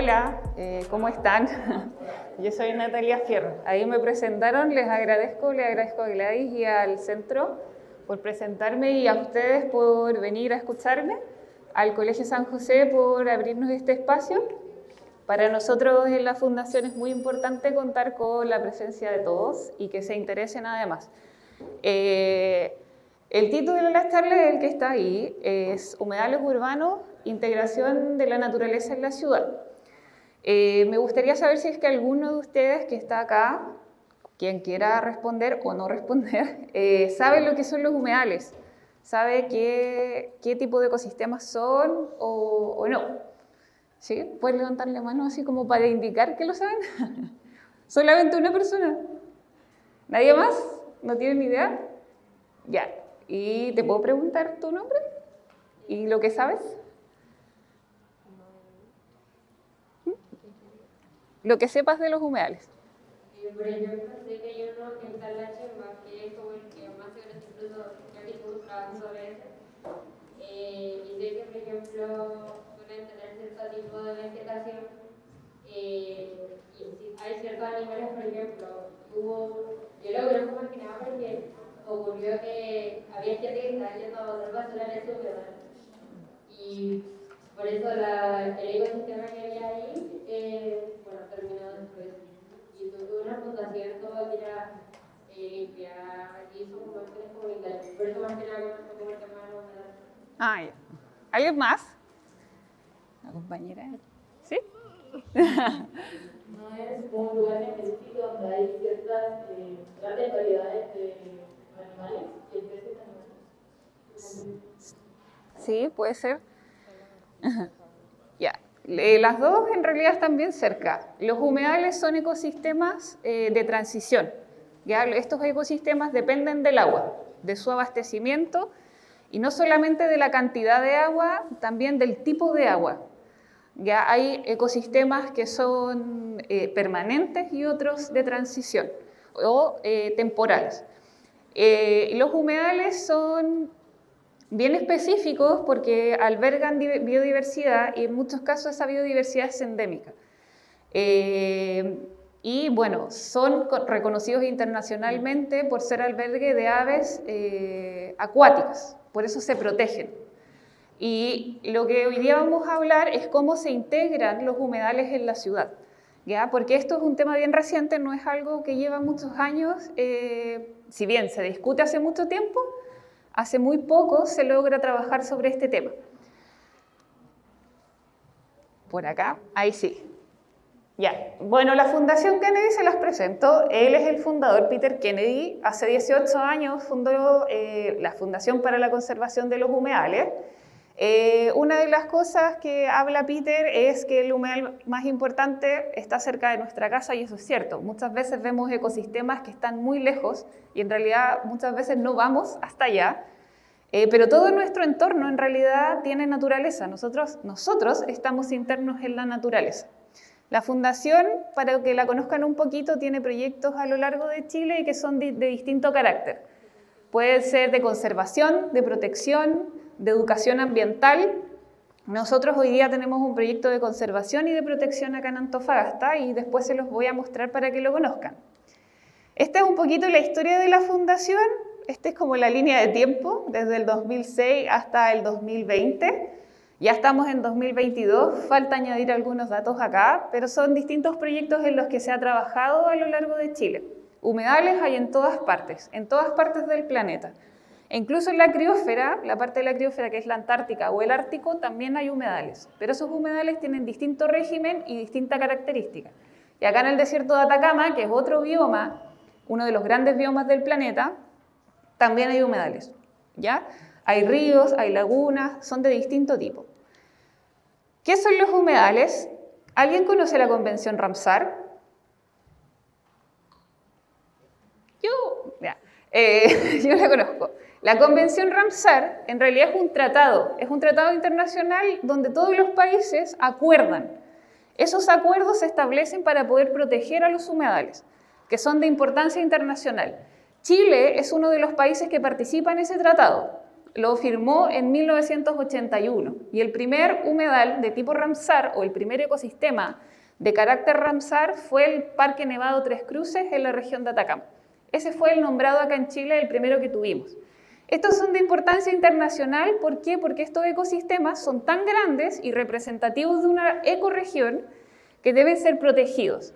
Hola, ¿cómo están? Yo soy Natalia Fierro. Ahí me presentaron, le agradezco a Gladys y al centro por presentarme y a ustedes por venir a escucharme, al Colegio San José por abrirnos este espacio. Para nosotros en la Fundación es muy importante contar con la presencia de todos y que se interesen además. El título de la charla es el que está ahí, es Humedales Urbanos, Integración de la Naturaleza en la Ciudad. Me gustaría saber si es que alguno de ustedes que está acá, quien quiera responder o no responder, sabe lo que son los humedales, sabe qué tipo de ecosistemas son o no. ¿Sí? ¿Pueden levantar la mano así como para indicar que lo saben? ¿Solamente una persona? ¿Nadie más? ¿No tienen idea? Ya. ¿Y te puedo preguntar tu nombre? ¿Y lo que sabes? Lo que sepas de los humedales. Por ejemplo, sé que hay uno que está en la Chimba, que es como el que más se conoce, incluso Capicús trabaja sobre ese. Y sé que, por ejemplo, suelen tener cierto tipo de vegetación. Y hay ciertos animales, por ejemplo, yo lo conozco más que nada porque ocurrió que había gente que estaba yendo a botar basura en ese humedal. Y por eso el ecosistema que había ahí, terminó después. Y tuve una fundación todo que era limpiar y hizo cuestiones comunitarias. Por eso más que nada conozco como el tema de la humedad. Ah, ya. ¿Alguien más? ¿La compañera? ¿Sí? No es un lugar específico donde hay ciertas grandes variedades de animales y especies de animales. Sí, puede ser. Ya. Las dos en realidad están bien cerca. Los humedales son ecosistemas de transición. ¿Ya? Estos ecosistemas dependen del agua, de su abastecimiento y no solamente de la cantidad de agua, también del tipo de agua. Ya hay ecosistemas que son permanentes y otros de transición o temporales. Los humedales son bien específicos porque albergan biodiversidad y en muchos casos esa biodiversidad es endémica. Y bueno, son reconocidos internacionalmente por ser albergue de aves acuáticas, por eso se protegen. Y lo que hoy día vamos a hablar es cómo se integran los humedales en la ciudad, ¿ya? Porque esto es un tema bien reciente, no es algo que lleva muchos años, si bien se discute hace mucho tiempo, hace muy poco se logra trabajar sobre este tema. Por acá, ahí sí. Ya, bueno, la Fundación Kennedy se las presento. Él es el fundador, Peter Kennedy. Hace 18 años fundó la Fundación para la Conservación de los Humedales. Una de las cosas que habla Peter es que el humedal más importante está cerca de nuestra casa y eso es cierto. Muchas veces vemos ecosistemas que están muy lejos y en realidad muchas veces no vamos hasta allá. Pero todo nuestro entorno en realidad tiene naturaleza. Nosotros estamos internos en la naturaleza. La Fundación, para que la conozcan un poquito, tiene proyectos a lo largo de Chile y que son de distinto carácter. Puede ser de conservación, de protección, de educación ambiental. Nosotros hoy día tenemos un proyecto de conservación y de protección acá en Antofagasta y después se los voy a mostrar para que lo conozcan. Esta es un poquito la historia de la Fundación. Esta es como la línea de tiempo, desde el 2006 hasta el 2020. Ya estamos en 2022, falta añadir algunos datos acá, pero son distintos proyectos en los que se ha trabajado a lo largo de Chile. Humedales hay en todas partes del planeta. E incluso en la criósfera, la parte de la criósfera que es la Antártica o el Ártico, también hay humedales. Pero esos humedales tienen distinto régimen y distinta característica. Y acá en el desierto de Atacama, que es otro bioma, uno de los grandes biomas del planeta, también hay humedales, ¿ya? Hay ríos, hay lagunas, son de distinto tipo. ¿Qué son los humedales? ¿Alguien conoce la Convención Ramsar? Yo la conozco. La Convención Ramsar en realidad es un tratado internacional donde todos los países acuerdan. Esos acuerdos se establecen para poder proteger a los humedales, que son de importancia internacional. Chile es uno de los países que participa en ese tratado. lo firmó en 1981 y el primer humedal de tipo Ramsar o el primer ecosistema de carácter Ramsar fue el Parque Nevado Tres Cruces en la región de Atacama. Ese fue el nombrado acá en Chile, el primero que tuvimos. Estos son de importancia internacional, ¿por qué? Porque estos ecosistemas son tan grandes y representativos de una ecorregión que deben ser protegidos.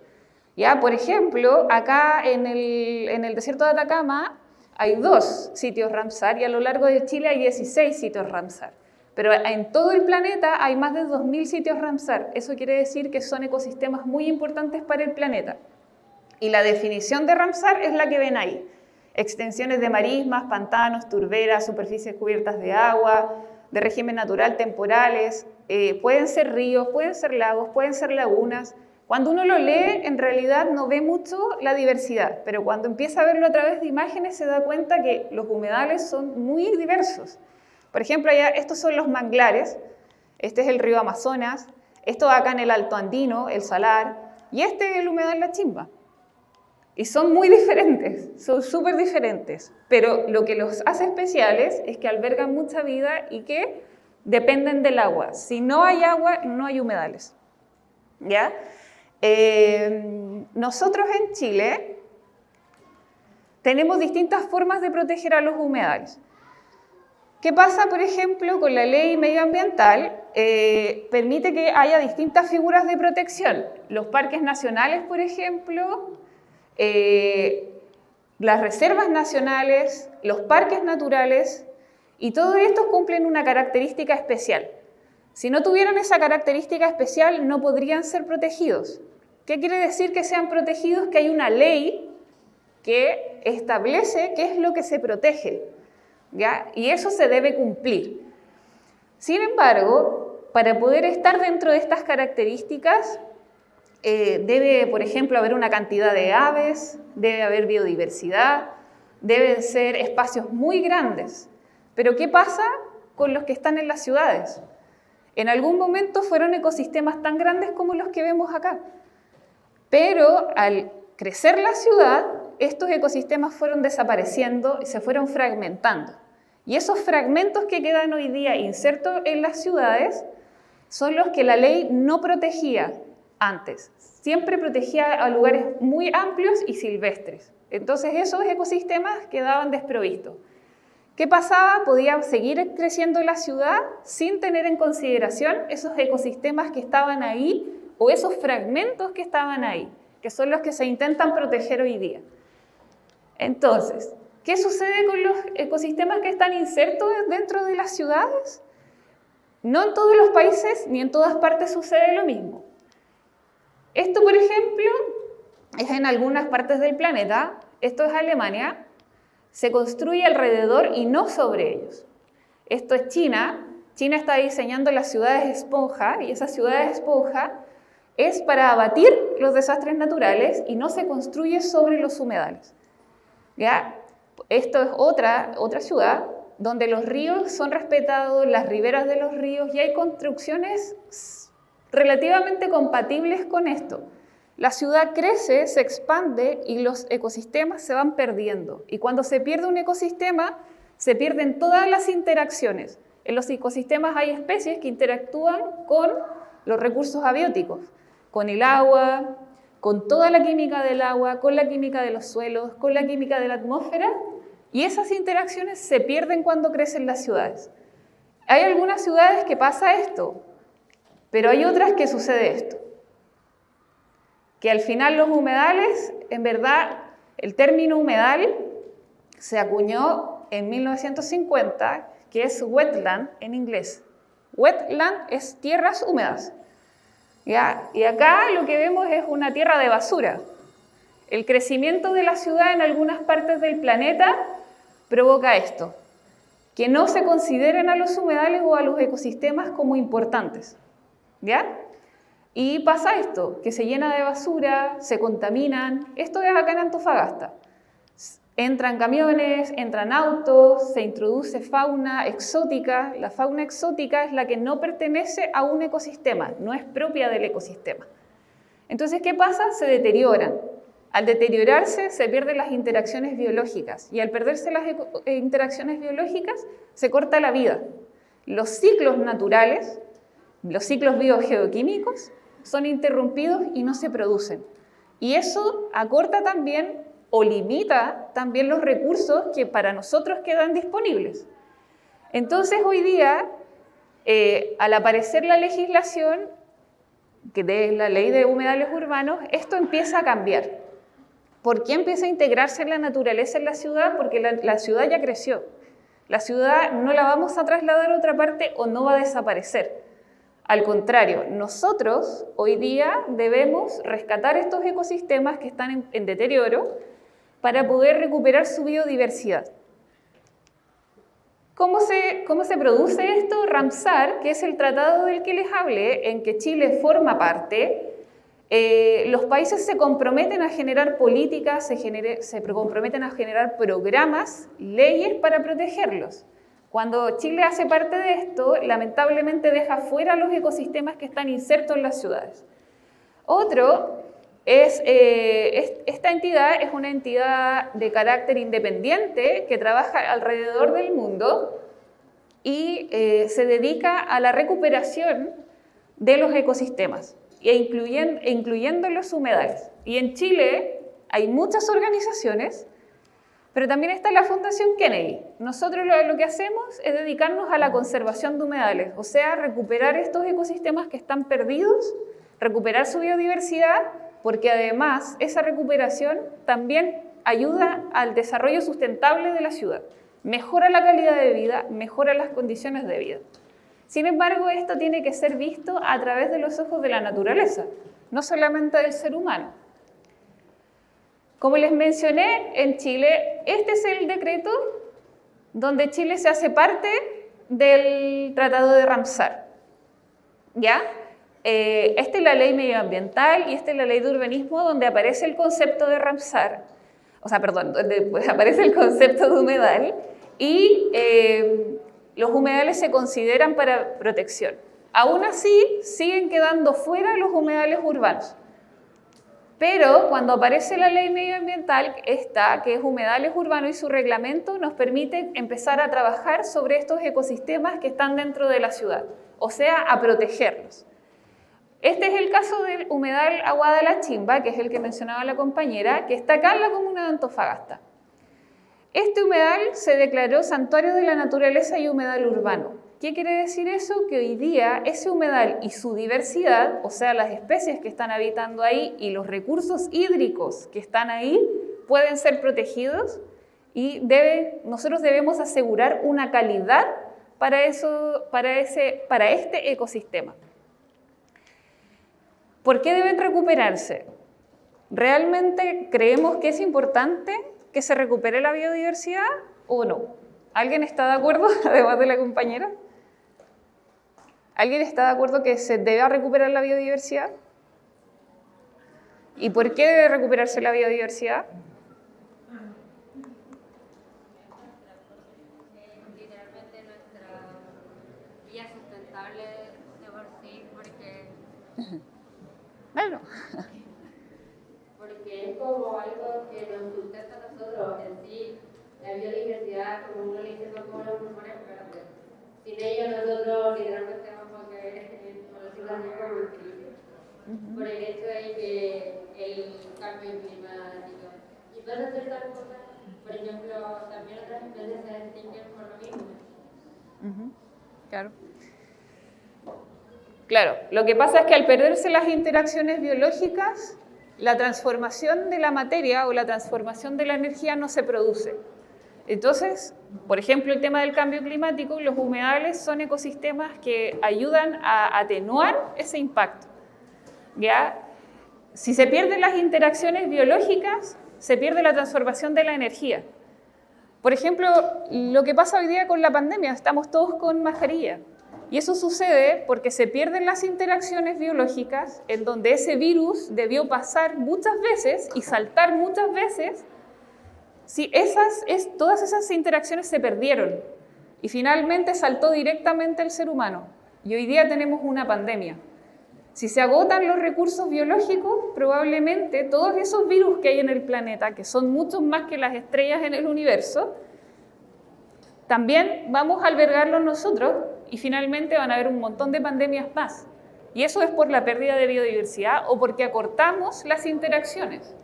Ya, por ejemplo, acá en el desierto de Atacama hay 2 sitios Ramsar y a lo largo de Chile hay 16 sitios Ramsar. Pero en todo el planeta hay más de 2.000 sitios Ramsar. Eso quiere decir que son ecosistemas muy importantes para el planeta. Y la definición de Ramsar es la que ven ahí. Extensiones de marismas, pantanos, turberas, superficies cubiertas de agua, de régimen natural temporales, pueden ser ríos, pueden ser lagos, pueden ser lagunas. Cuando uno lo lee, en realidad no ve mucho la diversidad, pero cuando empieza a verlo a través de imágenes se da cuenta que los humedales son muy diversos. Por ejemplo, allá, estos son los manglares, este es el río Amazonas, esto acá en el Alto Andino, el Salar, y este es el humedal La Chimba. Y son muy diferentes, son súper diferentes, pero lo que los hace especiales es que albergan mucha vida y que dependen del agua. Si no hay agua, no hay humedales. ¿Ya? Nosotros en Chile tenemos distintas formas de proteger a los humedales. ¿Qué pasa, por ejemplo, con la ley medioambiental? Permite que haya distintas figuras de protección. Los parques nacionales, por ejemplo, las reservas nacionales, los parques naturales, y todos estos cumplen una característica especial. Si no tuvieran esa característica especial, no podrían ser protegidos. ¿Qué quiere decir que sean protegidos? Que hay una ley que establece qué es lo que se protege, ¿ya? Y eso se debe cumplir. Sin embargo, para poder estar dentro de estas características, debe, por ejemplo, haber una cantidad de aves, debe haber biodiversidad, deben ser espacios muy grandes. Pero ¿qué pasa con los que están en las ciudades? En algún momento fueron ecosistemas tan grandes como los que vemos acá. Pero al crecer la ciudad, estos ecosistemas fueron desapareciendo y se fueron fragmentando. Y esos fragmentos que quedan hoy día insertos en las ciudades son los que la ley no protegía antes. Siempre protegía a lugares muy amplios y silvestres. Entonces esos ecosistemas quedaban desprovistos. ¿Qué pasaba? Podía seguir creciendo la ciudad sin tener en consideración esos ecosistemas que estaban ahí o esos fragmentos que estaban ahí, que son los que se intentan proteger hoy día. Entonces, ¿qué sucede con los ecosistemas que están insertos dentro de las ciudades? No en todos los países ni en todas partes sucede lo mismo. Esto, por ejemplo, es en algunas partes del planeta. Esto es Alemania. Se construye alrededor y no sobre ellos. Esto es China. China está diseñando las ciudades esponja y esas ciudades esponja es para abatir los desastres naturales y no se construye sobre los humedales. ¿Ya? Esto es otra ciudad donde los ríos son respetados, las riberas de los ríos, y hay construcciones relativamente compatibles con esto. La ciudad crece, se expande y los ecosistemas se van perdiendo. Y cuando se pierde un ecosistema, se pierden todas las interacciones. En los ecosistemas hay especies que interactúan con los recursos abióticos, con el agua, con toda la química del agua, con la química de los suelos, con la química de la atmósfera, y esas interacciones se pierden cuando crecen las ciudades. Hay algunas ciudades que pasa esto, pero hay otras que sucede esto. Que al final los humedales, en verdad, el término humedal se acuñó en 1950, que es wetland en inglés. Wetland es tierras húmedas. ¿Ya? Y acá lo que vemos es una tierra de basura. El crecimiento de la ciudad en algunas partes del planeta provoca esto, que no se consideren a los humedales o a los ecosistemas como importantes. ¿Ya? Y pasa esto, que se llena de basura, se contaminan. Esto es acá en Antofagasta. Entran camiones, entran autos, se introduce fauna exótica. La fauna exótica es la que no pertenece a un ecosistema, no es propia del ecosistema. Entonces, ¿qué pasa? Se deterioran. Al deteriorarse se pierden las interacciones biológicas y al perderse las interacciones biológicas se corta la vida. Los ciclos naturales, los ciclos biogeoquímicos son interrumpidos y no se producen. Y eso acorta también o limita también los recursos que para nosotros quedan disponibles. Entonces hoy día, al aparecer la legislación, que de la ley de humedales urbanos, esto empieza a cambiar. ¿Por qué empieza a integrarse la naturaleza en la ciudad? Porque la ciudad ya creció. La ciudad no la vamos a trasladar a otra parte o no va a desaparecer. Al contrario, nosotros hoy día debemos rescatar estos ecosistemas que están en deterioro para poder recuperar su biodiversidad. ¿Cómo se produce esto? Ramsar, que es el tratado del que les hablé, en que Chile forma parte, los países se comprometen a generar políticas, se comprometen a generar programas, leyes para protegerlos. Cuando Chile hace parte de esto, lamentablemente deja fuera los ecosistemas que están insertos en las ciudades. Otro es, esta entidad es una entidad de carácter independiente que trabaja alrededor del mundo y se dedica a la recuperación de los ecosistemas, incluyendo los humedales. Y en Chile hay muchas organizaciones, pero también está la Fundación Kennedy. Nosotros lo que hacemos es dedicarnos a la conservación de humedales, o sea, recuperar estos ecosistemas que están perdidos, recuperar su biodiversidad, porque además esa recuperación también ayuda al desarrollo sustentable de la ciudad. Mejora la calidad de vida, mejora las condiciones de vida. Sin embargo, esto tiene que ser visto a través de los ojos de la naturaleza, no solamente del ser humano. Como les mencioné, en Chile, este es el decreto donde Chile se hace parte del Tratado de Ramsar. ¿Ya? Esta es la ley medioambiental y esta es la ley de urbanismo donde aparece el concepto de Ramsar, donde aparece el concepto de humedal y los humedales se consideran para protección. Aún así, siguen quedando fuera los humedales urbanos. Pero cuando aparece la ley medioambiental, esta, que es humedales urbanos y su reglamento, nos permite empezar a trabajar sobre estos ecosistemas que están dentro de la ciudad, o sea, a protegerlos. Este es el caso del humedal Aguada de la Chimba, que es el que mencionaba la compañera, que está acá en la comuna de Antofagasta. Este humedal se declaró santuario de la naturaleza y humedal urbano. ¿Qué quiere decir eso? Que hoy día ese humedal y su diversidad, o sea, las especies que están habitando ahí y los recursos hídricos que están ahí, pueden ser protegidos y nosotros debemos asegurar una calidad para este ecosistema. ¿Por qué deben recuperarse? ¿Realmente creemos que es importante que se recupere la biodiversidad o no? ¿Alguien está de acuerdo, además de la compañera? ¿Alguien está de acuerdo que se deba recuperar la biodiversidad? ¿Y por qué debe recuperarse la biodiversidad? Literalmente nuestra vía sustentable de por sí, porque Claro. porque es como algo que nos sustenta a nosotros en sí, la biodiversidad, como uno le dice, son como los pulmones verdes. Sin ellos nosotros literalmente vamos a caer, por decirlo así, como en crisis, por el hecho de que el cambio climático y todas ciertas cosas, por ejemplo, también otras especies se extinguen por lo mismo. Claro. Claro, lo que pasa es que al perderse las interacciones biológicas, la transformación de la materia o la transformación de la energía no se produce. Entonces, por ejemplo, el tema del cambio climático, los humedales son ecosistemas que ayudan a atenuar ese impacto. ¿Ya? Si se pierden las interacciones biológicas, se pierde la transformación de la energía. Por ejemplo, lo que pasa hoy día con la pandemia, estamos todos con mascarilla. Y eso sucede porque se pierden las interacciones biológicas en donde ese virus debió pasar muchas veces y saltar muchas veces. Sí, todas esas interacciones se perdieron y finalmente saltó directamente el ser humano. Y hoy día tenemos una pandemia. Si se agotan los recursos biológicos, probablemente todos esos virus que hay en el planeta, que son muchos más que las estrellas en el universo, también vamos a albergarlos nosotros y finalmente van a haber un montón de pandemias más. Y eso es por la pérdida de biodiversidad o porque acortamos las interacciones.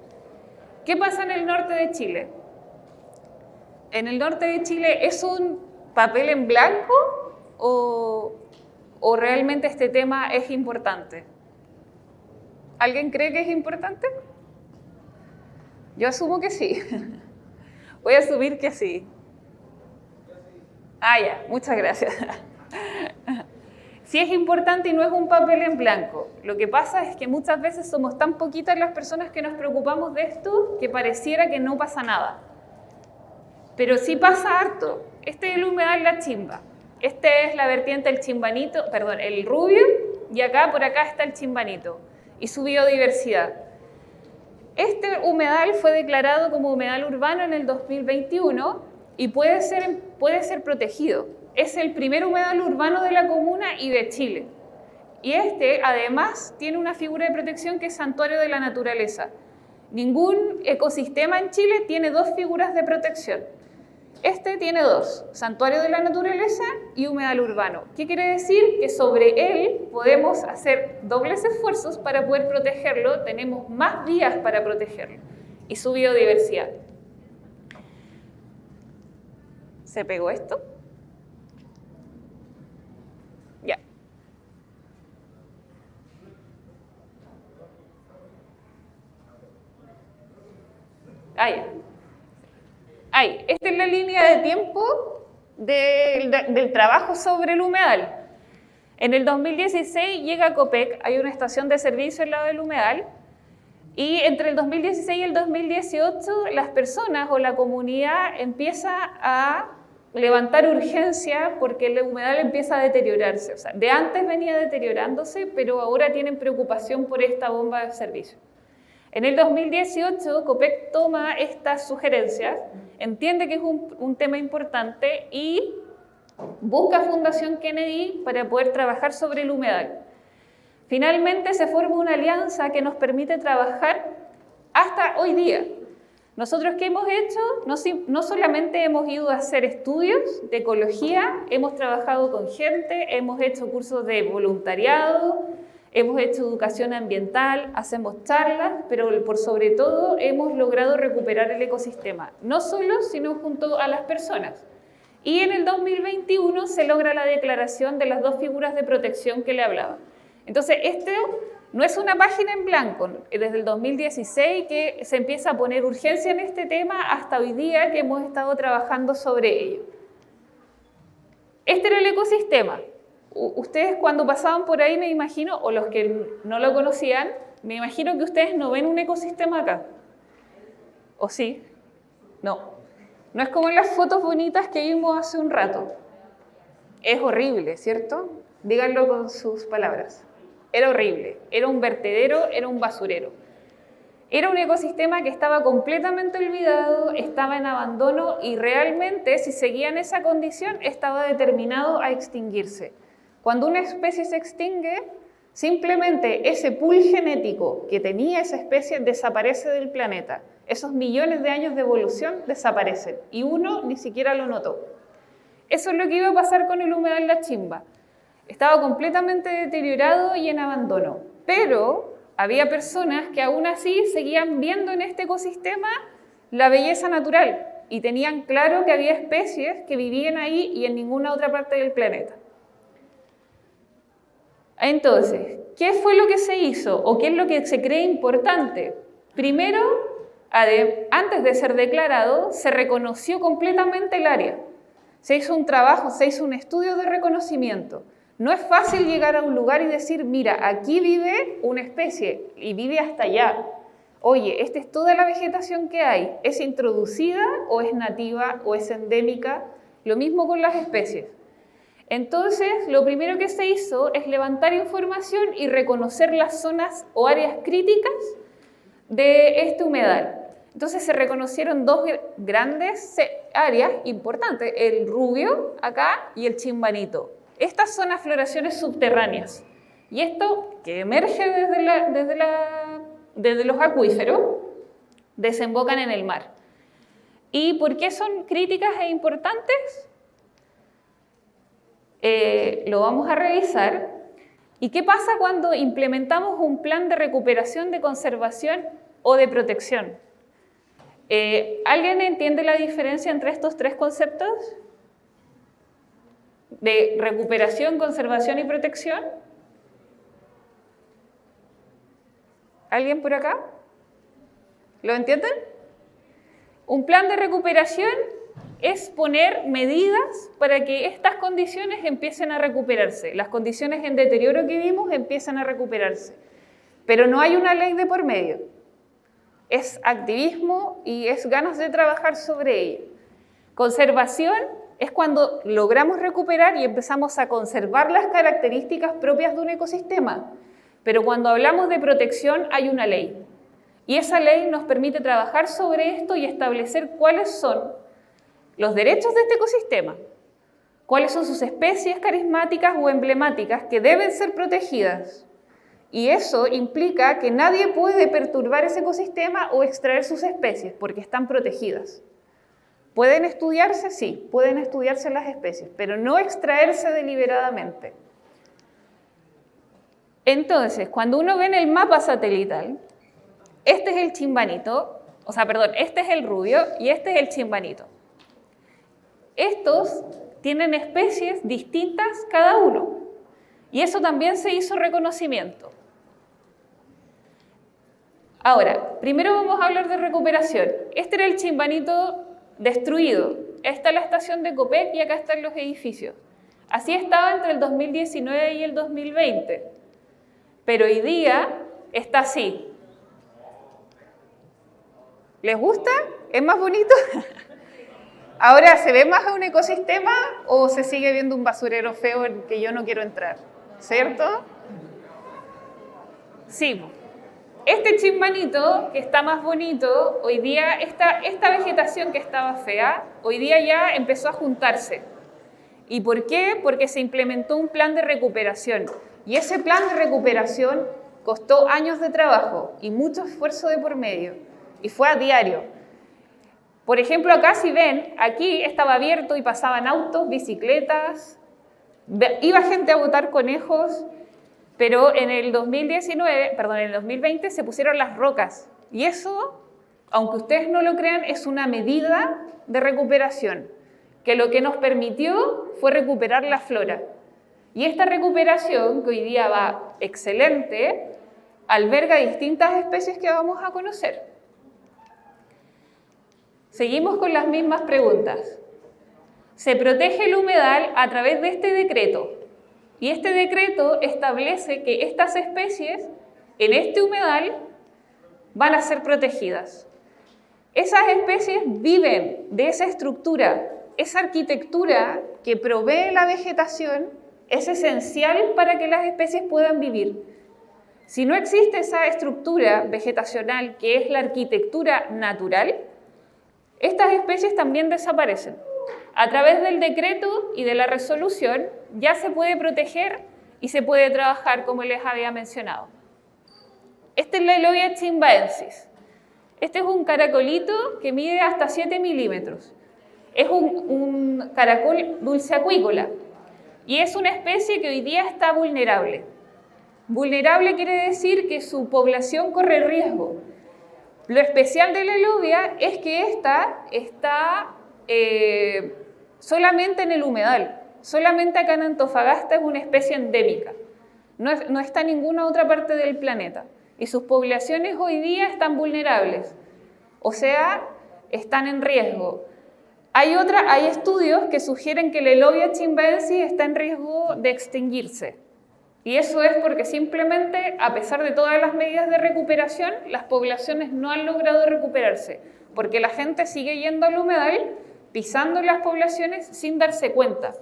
¿Qué pasa en el norte de Chile? En el norte de Chile, ¿es un papel en blanco o realmente este tema es importante? ¿Alguien cree que es importante? Yo asumo que sí. Voy a asumir que sí. Ah, ya, muchas gracias. Sí es importante y no es un papel en blanco. Lo que pasa es que muchas veces somos tan poquitas las personas que nos preocupamos de esto que pareciera que no pasa nada. Pero sí pasa harto. Este es el humedal La Chimba. Este es la vertiente del Chimbanito, perdón, el Rubio, y acá por acá está el Chimbanito y su biodiversidad. Este humedal fue declarado como humedal urbano en el 2021 y puede ser protegido. Es el primer humedal urbano de la comuna y de Chile. Y este, además, tiene una figura de protección que es santuario de la naturaleza. Ningún ecosistema en Chile tiene dos figuras de protección. Este tiene dos, santuario de la naturaleza y humedal urbano. ¿Qué quiere decir? Que sobre él podemos hacer dobles esfuerzos para poder protegerlo, tenemos más vías para protegerlo y su biodiversidad. ¿Se pegó esto? Ya. Ahí. Ahí. Esta es la línea de tiempo del trabajo sobre el humedal. En el 2016 llega a Copec, hay una estación de servicio al lado del humedal, y entre el 2016 y el 2018 las personas o la comunidad empieza a levantar urgencia porque el humedal empieza a deteriorarse. O sea, de antes venía deteriorándose, pero ahora tienen preocupación por esta bomba de servicio. En el 2018, Copec toma estas sugerencias, entiende que es un tema importante y busca Fundación Kennedy para poder trabajar sobre el humedal. Finalmente se forma una alianza que nos permite trabajar hasta hoy día. Nosotros, ¿qué hemos hecho? No solamente hemos ido a hacer estudios de ecología, hemos trabajado con gente, hemos hecho cursos de voluntariado, hemos hecho educación ambiental, hacemos charlas, pero por sobre todo hemos logrado recuperar el ecosistema, no solo, sino junto a las personas. Y en el 2021 se logra la declaración de las dos figuras de protección que le hablaba. Entonces, este no es una página en blanco, desde el 2016 que se empieza a poner urgencia en este tema hasta hoy día que hemos estado trabajando sobre ello. Este era el ecosistema. Ustedes cuando pasaban por ahí, me imagino, o los que no lo conocían, me imagino que ustedes no ven un ecosistema acá. ¿O sí? No. No es como en las fotos bonitas que vimos hace un rato. Es horrible, ¿cierto? Díganlo con sus palabras. Era horrible, era un vertedero, era un basurero. Era un ecosistema que estaba completamente olvidado, estaba en abandono y realmente, si seguía en esa condición, estaba determinado a extinguirse. Cuando una especie se extingue, simplemente ese pool genético que tenía esa especie desaparece del planeta. Esos millones de años de evolución desaparecen y uno ni siquiera lo notó. Eso es lo que iba a pasar con el humedal La Chimba. Estaba completamente deteriorado y en abandono, pero había personas que aún así seguían viendo en este ecosistema la belleza natural y tenían claro que había especies que vivían ahí y en ninguna otra parte del planeta. Entonces, ¿qué fue lo que se hizo o qué es lo que se cree importante? Primero, antes de ser declarado, se reconoció completamente el área. Se hizo un trabajo, se hizo un estudio de reconocimiento. No es fácil llegar a un lugar y decir, mira, aquí vive una especie y vive hasta allá. Oye, esta es toda la vegetación que hay. ¿Es introducida o es nativa o es endémica? Lo mismo con las especies. Entonces, lo primero que se hizo es levantar información y reconocer las zonas o áreas críticas de este humedal. Entonces se reconocieron dos grandes áreas importantes, el Rubio acá y el Chimbanito. Estas son afloraciones subterráneas. Y esto, que emerge desde los acuíferos, desembocan en el mar. ¿Y por qué son críticas e importantes? Lo vamos a revisar. ¿Y qué pasa cuando implementamos un plan de recuperación, de conservación o de protección? ¿Alguien entiende la diferencia entre estos tres conceptos? De recuperación, conservación y protección. ¿Alguien por acá? ¿Lo entienden? Un plan de recuperación es poner medidas para que estas condiciones empiecen a recuperarse. Las condiciones en deterioro que vimos empiezan a recuperarse. Pero no hay una ley de por medio. Es activismo y es ganas de trabajar sobre ello. Conservación es cuando logramos recuperar y empezamos a conservar las características propias de un ecosistema. Pero cuando hablamos de protección hay una ley. Y esa ley nos permite trabajar sobre esto y establecer cuáles son los derechos de este ecosistema, cuáles son sus especies carismáticas o emblemáticas que deben ser protegidas. Y eso implica que nadie puede perturbar ese ecosistema o extraer sus especies porque están protegidas. ¿Pueden estudiarse? Sí, pueden estudiarse las especies, pero no extraerse deliberadamente. Entonces, cuando uno ve en el mapa satelital, este es el chimbanito, este es el rubio y este es el chimbanito. Estos tienen especies distintas cada uno y eso también se hizo reconocimiento. Ahora, primero vamos a hablar de recuperación. Este era el chimbanito destruido. Esta es la estación de Copec y acá están los edificios. Así estaba entre el 2019 y el 2020. Pero hoy día está así. ¿Les gusta? ¿Es más bonito? Ahora, ¿se ve más un ecosistema o se sigue viendo un basurero feo en que yo no quiero entrar? ¿Cierto? Sí. Este chimbanito, que está más bonito, hoy día, esta vegetación que estaba fea, hoy día ya empezó a juntarse. ¿Y por qué? Porque se implementó un plan de recuperación. Y ese plan de recuperación costó años de trabajo y mucho esfuerzo de por medio. Y fue a diario. Por ejemplo, acá si ven, aquí estaba abierto y pasaban autos, bicicletas, iba gente a botar conejos, pero en el 2020 se pusieron las rocas. Y eso, aunque ustedes no lo crean, es una medida de recuperación, que lo que nos permitió fue recuperar la flora. Y esta recuperación, que hoy día va excelente, alberga distintas especies que vamos a conocer. Seguimos con las mismas preguntas. Se protege el humedal a través de este decreto. Y este decreto establece que estas especies en este humedal van a ser protegidas. Esas especies viven de esa estructura, esa arquitectura que provee la vegetación es esencial para que las especies puedan vivir. Si no existe esa estructura vegetacional que es la arquitectura natural, estas especies también desaparecen. A través del decreto y de la resolución ya se puede proteger y se puede trabajar como les había mencionado. Esta es la Elobia chimbaensis. Este es un caracolito que mide hasta 7 milímetros. Es un caracol dulceacuícola y es una especie que hoy día está vulnerable. Vulnerable quiere decir que su población corre riesgo. Lo especial de la elobia es que esta está solamente en el humedal. Solamente acá en Antofagasta es una especie endémica. No está en ninguna otra parte del planeta. Y sus poblaciones hoy día están vulnerables. O sea, están en riesgo. Hay estudios que sugieren que la Elobia chimbaensis está en riesgo de extinguirse. Y eso es porque simplemente, a pesar de todas las medidas de recuperación, las poblaciones no han logrado recuperarse, porque la gente sigue yendo al humedal, pisando las poblaciones sin darse cuenta.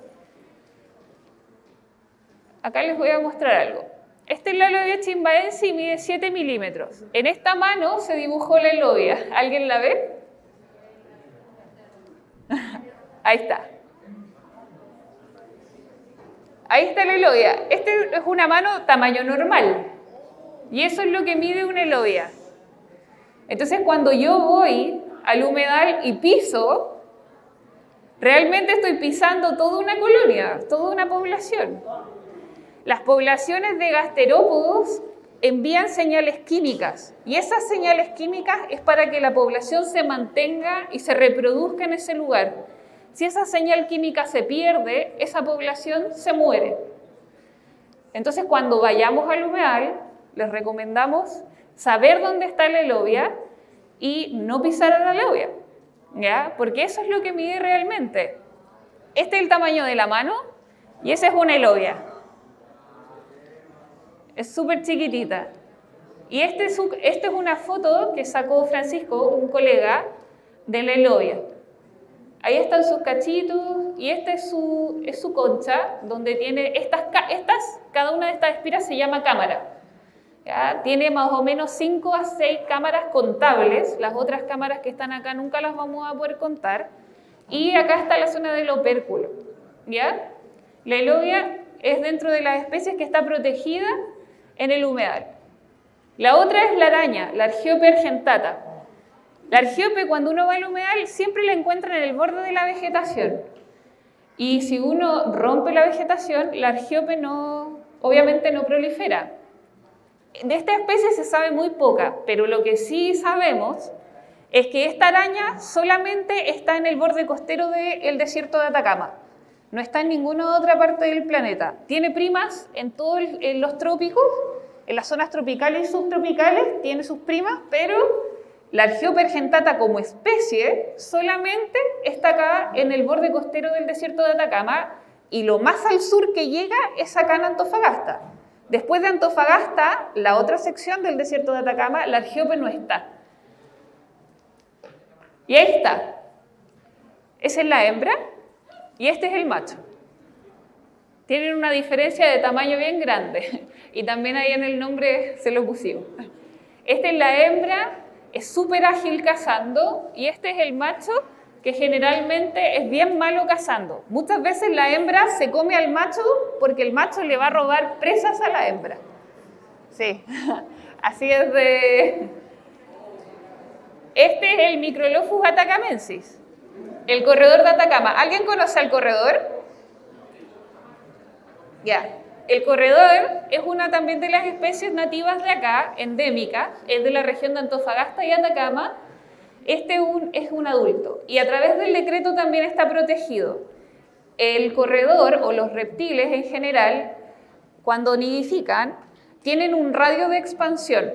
Acá les voy a mostrar algo. Esta es la Elobia chimbaensis y mide 7 milímetros. En esta mano se dibujó la elobia. ¿Alguien la ve? Ahí está. Ahí está la elovia. Este es una mano tamaño normal. Y eso es lo que mide una elovia. Entonces, cuando yo voy al humedal y piso, realmente estoy pisando toda una colonia, toda una población. Las poblaciones de gasterópodos envían señales químicas y esas señales químicas es para que la población se mantenga y se reproduzca en ese lugar. Si esa señal química se pierde, esa población se muere. Entonces, cuando vayamos al humedal, les recomendamos saber dónde está la elovia y no pisar a la elovia, ¿ya? Porque eso es lo que mide realmente. Este es el tamaño de la mano y esa es una elovia. Es súper chiquitita. Y esta es una foto que sacó Francisco, un colega, de la elovia. Ahí están sus cachitos y esta es su concha, donde tiene cada una de estas espiras se llama cámara. ¿Ya? Tiene más o menos 5 a 6 cámaras contables. Las otras cámaras que están acá nunca las vamos a poder contar. Y acá está la zona del opérculo. ¿Ya? La elovia es dentro de las especies que está protegida en el humedal. La otra es la araña, la Argiope argentata. La Argiope, cuando uno va al humedal, siempre la encuentra en el borde de la vegetación. Y si uno rompe la vegetación, la Argiope obviamente no prolifera. De esta especie se sabe muy poca, pero lo que sí sabemos es que esta araña solamente está en el borde costero del desierto de Atacama. No está en ninguna otra parte del planeta. Tiene primas en los trópicos, en las zonas tropicales y subtropicales, tiene sus primas, pero la Argiope argentata como especie solamente está acá en el borde costero del desierto de Atacama y lo más al sur que llega es acá en Antofagasta. Después de Antofagasta, la otra sección del desierto de Atacama, la Argiope no está. Y ahí está. Esa es la hembra y este es el macho. Tienen una diferencia de tamaño bien grande y también ahí en el nombre se lo pusimos. Esta es la hembra, es súper ágil cazando y este es el macho que generalmente es bien malo cazando. Muchas veces la hembra se come al macho porque el macho le va a robar presas a la hembra. Sí, así es de... Este es el Microlophus atacamensis, el corredor de Atacama. ¿Alguien conoce al corredor? Ya. El corredor es una también de las especies nativas de acá, endémica, es de la región de Antofagasta y Atacama. Este es un adulto y a través del decreto también está protegido. El corredor o los reptiles en general, cuando nidifican, tienen un radio de expansión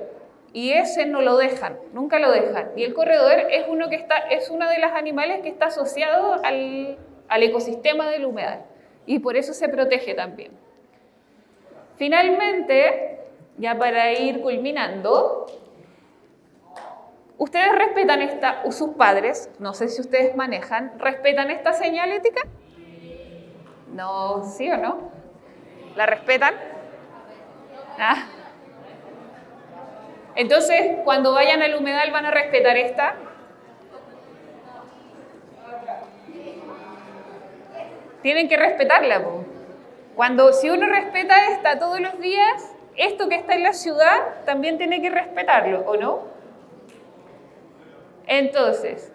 y ese no lo dejan, nunca lo dejan. Y el corredor es uno de los animales que está asociado al ecosistema del humedal y por eso se protege también. Finalmente, ya para ir culminando, ¿ustedes respetan sus padres, no sé si ustedes manejan, respetan esta señal ética? No, ¿sí o no? ¿La respetan? Ah. Entonces, cuando vayan al humedal van a respetar esta. Tienen que respetarla, po. Si uno respeta esta todos los días, esto que está en la ciudad también tiene que respetarlo, ¿o no? Entonces,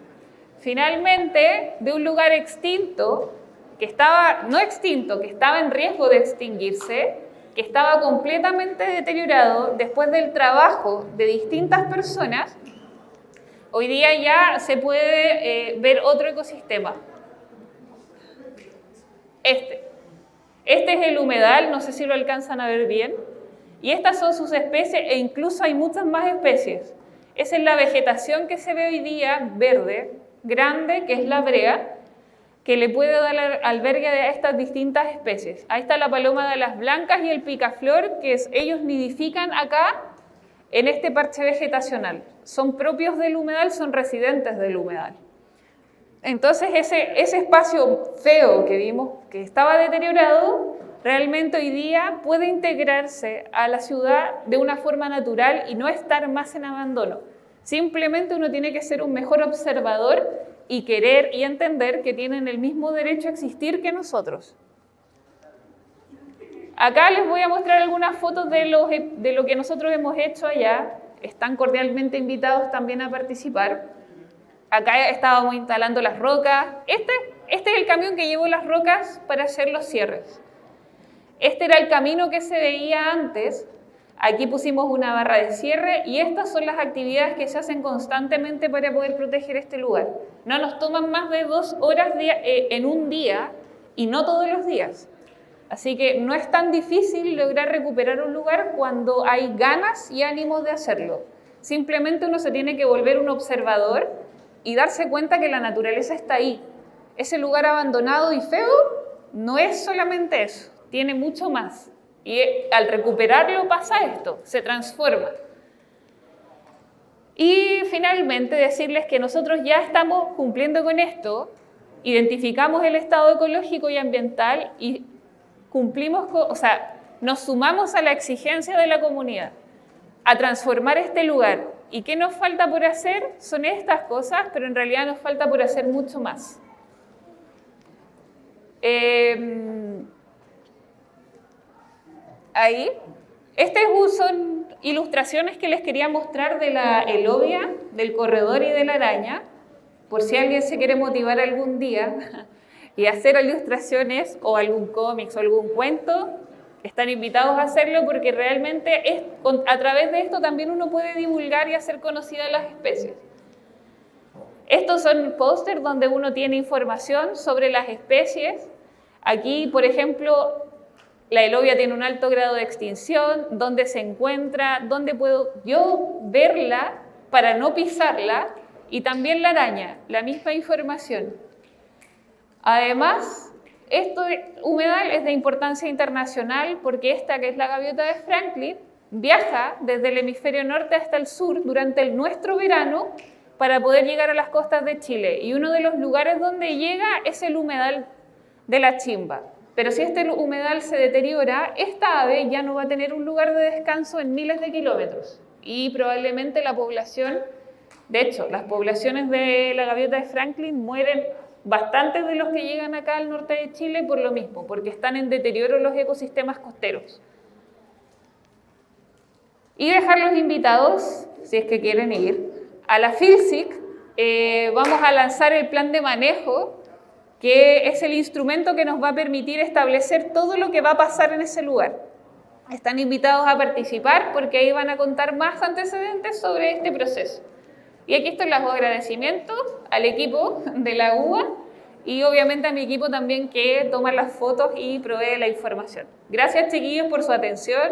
finalmente, de un lugar extinto, que estaba en riesgo de extinguirse, que estaba completamente deteriorado después del trabajo de distintas personas, hoy día ya se puede ver otro ecosistema. Este es el humedal, no sé si lo alcanzan a ver bien, y estas son sus especies e incluso hay muchas más especies. Esa es la vegetación que se ve hoy día, verde, grande, que es la brea, que le puede dar albergue a estas distintas especies. Ahí está la paloma de alas blancas y el picaflor, que ellos nidifican acá en este parche vegetacional. Son propios del humedal, son residentes del humedal. Entonces ese espacio feo que vimos que estaba deteriorado, realmente hoy día puede integrarse a la ciudad de una forma natural y no estar más en abandono. Simplemente uno tiene que ser un mejor observador y querer y entender que tienen el mismo derecho a existir que nosotros. Acá les voy a mostrar algunas fotos de lo que nosotros hemos hecho allá. Están cordialmente invitados también a participar. Acá estábamos instalando las rocas. Este es el camión que llevó las rocas para hacer los cierres. Este era el camino que se veía antes. Aquí pusimos una barra de cierre y estas son las actividades que se hacen constantemente para poder proteger este lugar. No nos toman más de 2 horas en un día y no todos los días. Así que no es tan difícil lograr recuperar un lugar cuando hay ganas y ánimos de hacerlo. Simplemente uno se tiene que volver un observador y darse cuenta que la naturaleza está ahí. Ese lugar abandonado y feo no es solamente eso, tiene mucho más. Y al recuperarlo pasa esto, se transforma. Y finalmente decirles que nosotros ya estamos cumpliendo con esto, identificamos el estado ecológico y ambiental y cumplimos, nos sumamos a la exigencia de la comunidad, a transformar este lugar. ¿Y qué nos falta por hacer? Son estas cosas, pero en realidad nos falta por hacer mucho más. Ahí. Estas son ilustraciones que les quería mostrar de la elovia, del corredor y de la araña, por si alguien se quiere motivar algún día y hacer ilustraciones o algún cómic o algún cuento, están invitados a hacerlo porque realmente a través de esto también uno puede divulgar y hacer conocidas las especies. Estos son pósters donde uno tiene información sobre las especies. Aquí, por ejemplo, la elovia tiene un alto grado de extinción, dónde se encuentra, dónde puedo yo verla para no pisarla, y también la araña, la misma información. Además, este humedal es de importancia internacional porque esta, que es la gaviota de Franklin, viaja desde el hemisferio norte hasta el sur durante nuestro verano para poder llegar a las costas de Chile. Y uno de los lugares donde llega es el humedal de la Chimba. Pero si este humedal se deteriora, esta ave ya no va a tener un lugar de descanso en miles de kilómetros. Y probablemente la población, de hecho, las poblaciones de la gaviota de Franklin mueren bastantes de los que llegan acá al norte de Chile por lo mismo, porque están en deterioro los ecosistemas costeros. Y dejarlos invitados, si es que quieren ir, a la FILSIC. Vamos a lanzar el plan de manejo, que es el instrumento que nos va a permitir establecer todo lo que va a pasar en ese lugar. Están invitados a participar porque ahí van a contar más antecedentes sobre este proceso. Y aquí están los agradecimientos al equipo de la UBA y obviamente a mi equipo también que toma las fotos y provee la información. Gracias, chiquillos, por su atención.